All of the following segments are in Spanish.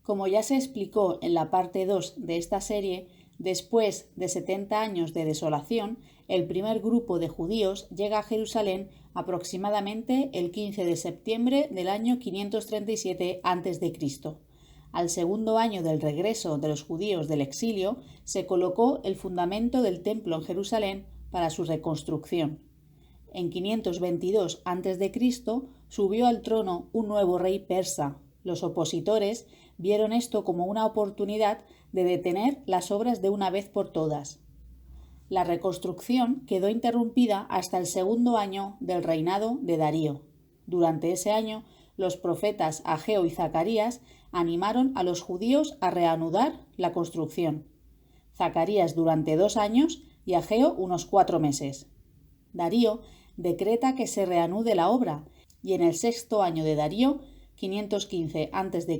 Como ya se explicó en la parte 2 de esta serie, después de 70 años de desolación, el primer grupo de judíos llega a Jerusalén aproximadamente el 15 de septiembre del año 537 a.C. Al segundo año del regreso de los judíos del exilio, se colocó el fundamento del templo en Jerusalén para su reconstrucción. En 522 a.C. subió al trono un nuevo rey persa. Los opositores vieron esto como una oportunidad de detener las obras de una vez por todas. La reconstrucción quedó interrumpida hasta el segundo año del reinado de Darío. Durante ese año, los profetas Ageo y Zacarías animaron a los judíos a reanudar la construcción. Zacarías durante 2 años y Ageo unos 4 meses. Darío decreta que se reanude la obra y en el sexto año de Darío, 515 a.C.,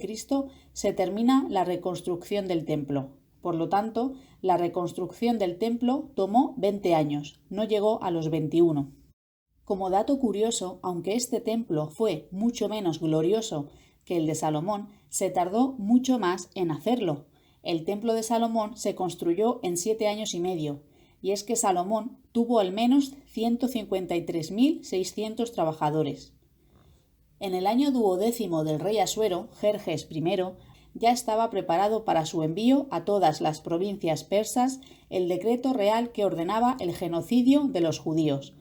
se termina la reconstrucción del templo. Por lo tanto, la reconstrucción del templo tomó 20 años, no llegó a los 21. Como dato curioso, aunque este templo fue mucho menos glorioso que el de Salomón, se tardó mucho más en hacerlo. El templo de Salomón se construyó en 7 años y medio, y es que Salomón tuvo al menos 153.600 trabajadores. En el año 12º del rey Asuero, Jerjes I, ya estaba preparado para su envío a todas las provincias persas el decreto real que ordenaba el genocidio de los judíos.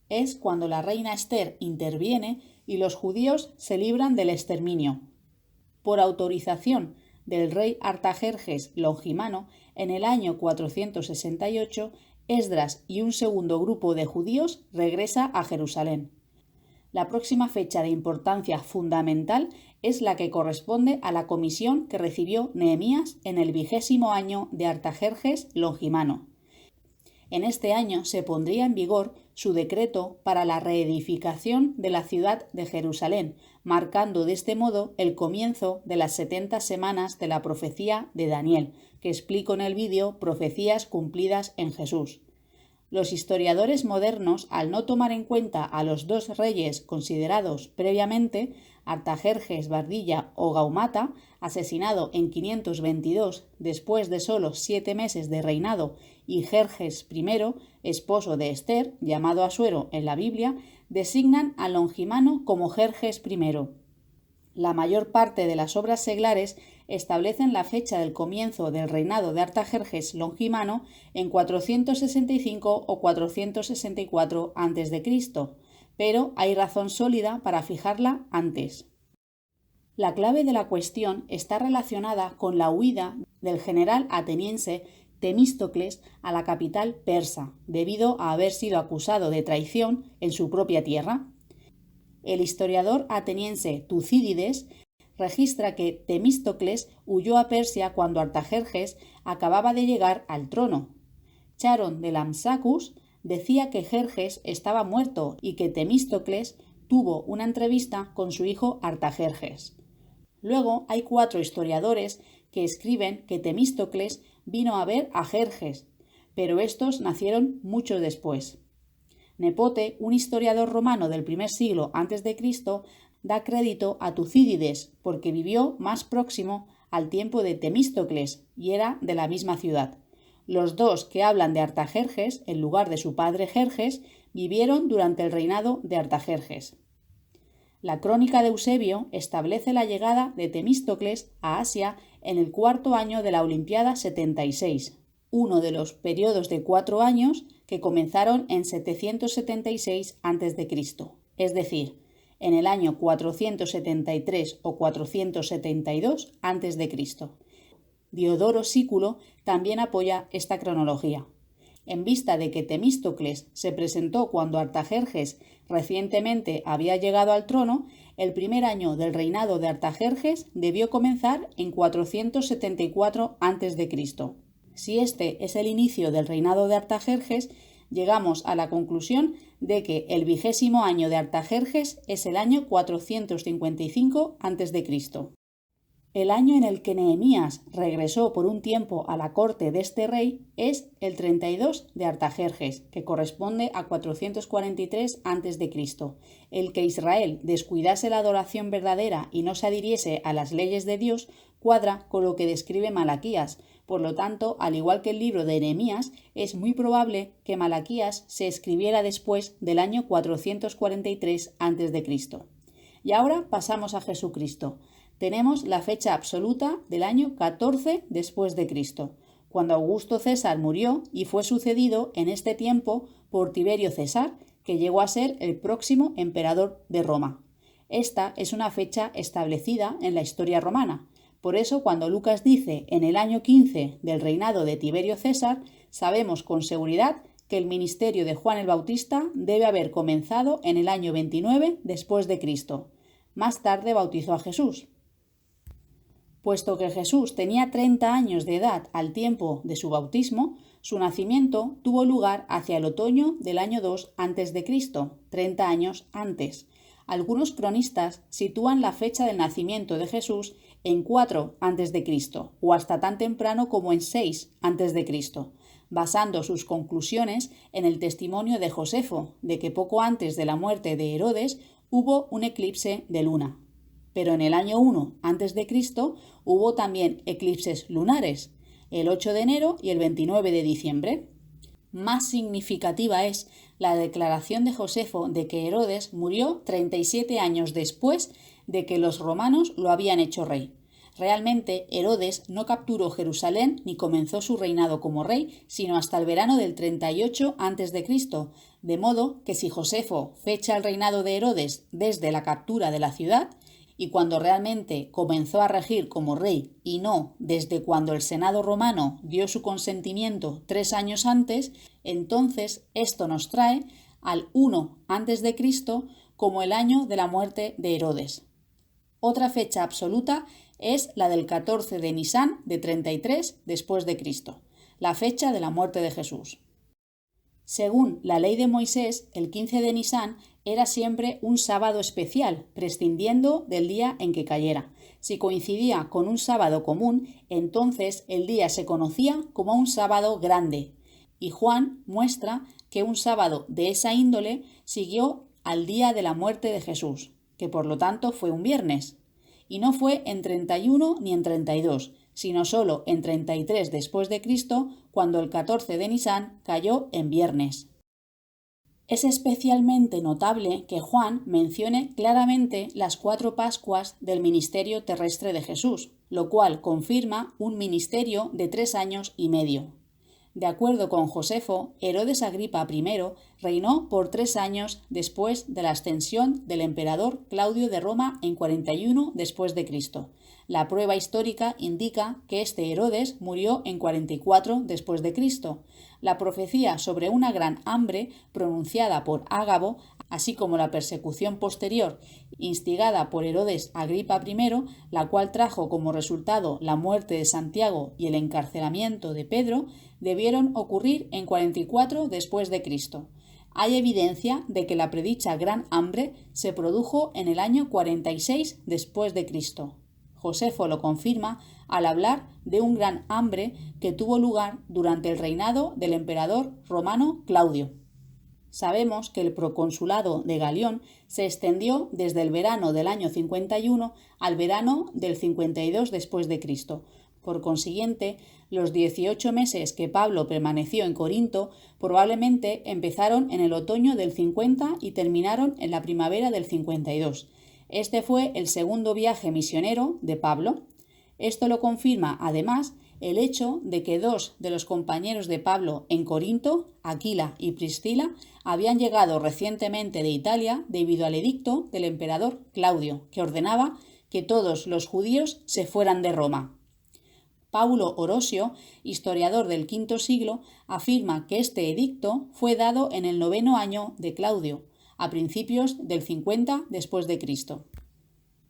Es cuando la reina Ester interviene y los judíos se libran del exterminio. Por autorización del rey Artajerjes Longimano, en el año 468, Esdras y un segundo grupo de judíos regresa a Jerusalén. La próxima fecha de importancia fundamental es la que corresponde a la comisión que recibió Nehemías en el 20º año de Artajerjes Longimano. En este año se pondría en vigor su decreto para la reedificación de la ciudad de Jerusalén, marcando de este modo el comienzo de las 70 semanas de la profecía de Daniel, que explico en el vídeo Profecías cumplidas en Jesús. Los historiadores modernos, al no tomar en cuenta a los 2 reyes considerados previamente, Artajerjes Bardilla o Gaumata, asesinado en 522 después de solo 7 meses de reinado, y Jerjes I, esposo de Ester, llamado Asuero en la Biblia, designan a Longimano como Jerjes I. La mayor parte de las obras seglares establecen la fecha del comienzo del reinado de Artajerjes Longimano en 465 o 464 a.C., pero hay razón sólida para fijarla antes. La clave de la cuestión está relacionada con la huida del general ateniense Temístocles a la capital persa, debido a haber sido acusado de traición en su propia tierra. El historiador ateniense Tucídides registra que Temístocles huyó a Persia cuando Artajerjes acababa de llegar al trono. Charon de Lampsacus decía que Jerjes estaba muerto y que Temístocles tuvo una entrevista con su hijo Artajerjes. Luego hay 4 historiadores que escriben que Temístocles vino a ver a Jerjes, pero estos nacieron mucho después. Nepote, un historiador romano del primer siglo a.C., da crédito a Tucídides porque vivió más próximo al tiempo de Temístocles y era de la misma ciudad. Los 2 que hablan de Artajerjes, en lugar de su padre Jerjes, vivieron durante el reinado de Artajerjes. La crónica de Eusebio establece la llegada de Temístocles a Asia en el 4º año de la Olimpiada 76, uno de los periodos de 4 años que comenzaron en 776 a.C., es decir, en el año 473 o 472 a.C. Diodoro Sículo también apoya esta cronología. En vista de que Temístocles se presentó cuando Artajerjes recientemente había llegado al trono, el primer año del reinado de Artajerjes debió comenzar en 474 a.C. Si este es el inicio del reinado de Artajerjes, llegamos a la conclusión de que el 20º año de Artajerjes es el año 455 a.C. El año en el que Nehemías regresó por un tiempo a la corte de este rey es el 32 de Artajerjes, que corresponde a 443 a.C. El que Israel descuidase la adoración verdadera y no se adhiriese a las leyes de Dios cuadra con lo que describe Malaquías. Por lo tanto, al igual que el libro de Nehemías, es muy probable que Malaquías se escribiera después del año 443 a.C. Y ahora pasamos a Jesucristo. Tenemos la fecha absoluta del año 14 después de Cristo, cuando Augusto César murió y fue sucedido en este tiempo por Tiberio César, que llegó a ser el próximo emperador de Roma. Esta es una fecha establecida en la historia romana. Por eso, cuando Lucas dice en el año 15 del reinado de Tiberio César, sabemos con seguridad que el ministerio de Juan el Bautista debe haber comenzado en el año 29 después de Cristo. Más tarde bautizó a Jesús. Puesto que Jesús tenía 30 años de edad al tiempo de su bautismo, su nacimiento tuvo lugar hacia el otoño del año 2 a.C., 30 años antes. Algunos cronistas sitúan la fecha del nacimiento de Jesús en 4 a.C. o hasta tan temprano como en 6 a.C., basando sus conclusiones en el testimonio de Josefo de que poco antes de la muerte de Herodes hubo un eclipse de luna. Pero en el año 1 a.C. hubo también eclipses lunares, el 8 de enero y el 29 de diciembre. Más significativa es la declaración de Josefo de que Herodes murió 37 años después de que los romanos lo habían hecho rey. Realmente Herodes no capturó Jerusalén ni comenzó su reinado como rey, sino hasta el verano del 38 a.C., de modo que si Josefo fecha el reinado de Herodes desde la captura de la ciudad, y cuando realmente comenzó a regir como rey y no desde cuando el Senado romano dio su consentimiento 3 años antes, entonces esto nos trae al 1 a.C. como el año de la muerte de Herodes. Otra fecha absoluta es la del 14 de Nisán de 33 después de Cristo, la fecha de la muerte de Jesús. Según la ley de Moisés, el 15 de Nisán era siempre un sábado especial, prescindiendo del día en que cayera. Si coincidía con un sábado común, entonces el día se conocía como un sábado grande. Y Juan muestra que un sábado de esa índole siguió al día de la muerte de Jesús, que por lo tanto fue un viernes. Y no fue en 31 ni en 32, sino solo en 33 después de Cristo, cuando el 14 de Nisán cayó en viernes. Es especialmente notable que Juan mencione claramente las 4 Pascuas del ministerio terrestre de Jesús, lo cual confirma un ministerio de 3 años y medio. De acuerdo con Josefo, Herodes Agripa I reinó por 3 años después de la ascensión del emperador Claudio de Roma en 41 después de Cristo. La prueba histórica indica que este Herodes murió en 44 después de Cristo. La profecía sobre una gran hambre pronunciada por Ágabo, así como la persecución posterior instigada por Herodes Agripa I, la cual trajo como resultado la muerte de Santiago y el encarcelamiento de Pedro, debieron ocurrir en 44 después de Cristo. Hay evidencia de que la predicha gran hambre se produjo en el año 46 después de Cristo. Josefo lo confirma al hablar de un gran hambre que tuvo lugar durante el reinado del emperador romano Claudio. Sabemos que el proconsulado de Galión se extendió desde el verano del año 51 al verano del 52 después de Cristo. Por consiguiente, los 18 meses que Pablo permaneció en Corinto probablemente empezaron en el otoño del 50 y terminaron en la primavera del 52. Este fue el segundo viaje misionero de Pablo. Esto lo confirma, además, el hecho de que 2 de los compañeros de Pablo en Corinto, Aquila y Priscila, habían llegado recientemente de Italia debido al edicto del emperador Claudio, que ordenaba que todos los judíos se fueran de Roma. Paulo Orosio, historiador del V siglo, afirma que este edicto fue dado en el 9º año de Claudio, a principios del 50 después de Cristo.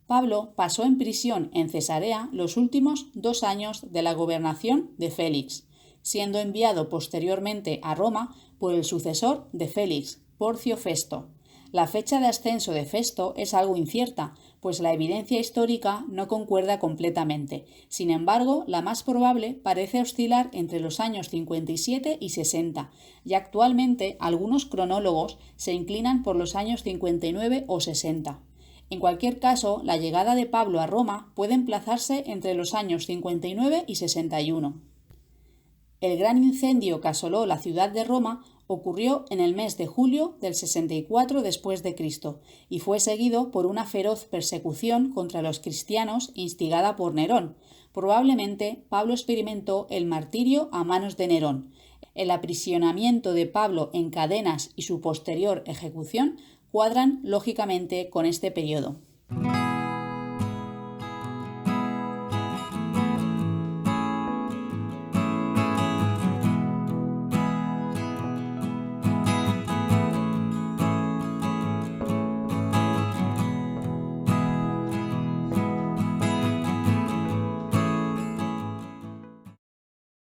Pablo pasó en prisión en Cesarea los últimos 2 años de la gobernación de Félix, siendo enviado posteriormente a Roma por el sucesor de Félix, Porcio Festo. La fecha de ascenso de Festo es algo incierta, pues la evidencia histórica no concuerda completamente. Sin embargo, la más probable parece oscilar entre los años 57 y 60, y actualmente algunos cronólogos se inclinan por los años 59 o 60. En cualquier caso, la llegada de Pablo a Roma puede emplazarse entre los años 59 y 61. El gran incendio que asoló la ciudad de Roma ocurrió en el mes de julio del 64 después de Cristo y fue seguido por una feroz persecución contra los cristianos instigada por Nerón. Probablemente Pablo experimentó el martirio a manos de Nerón. El aprisionamiento de Pablo en cadenas y su posterior ejecución cuadran lógicamente con este periodo.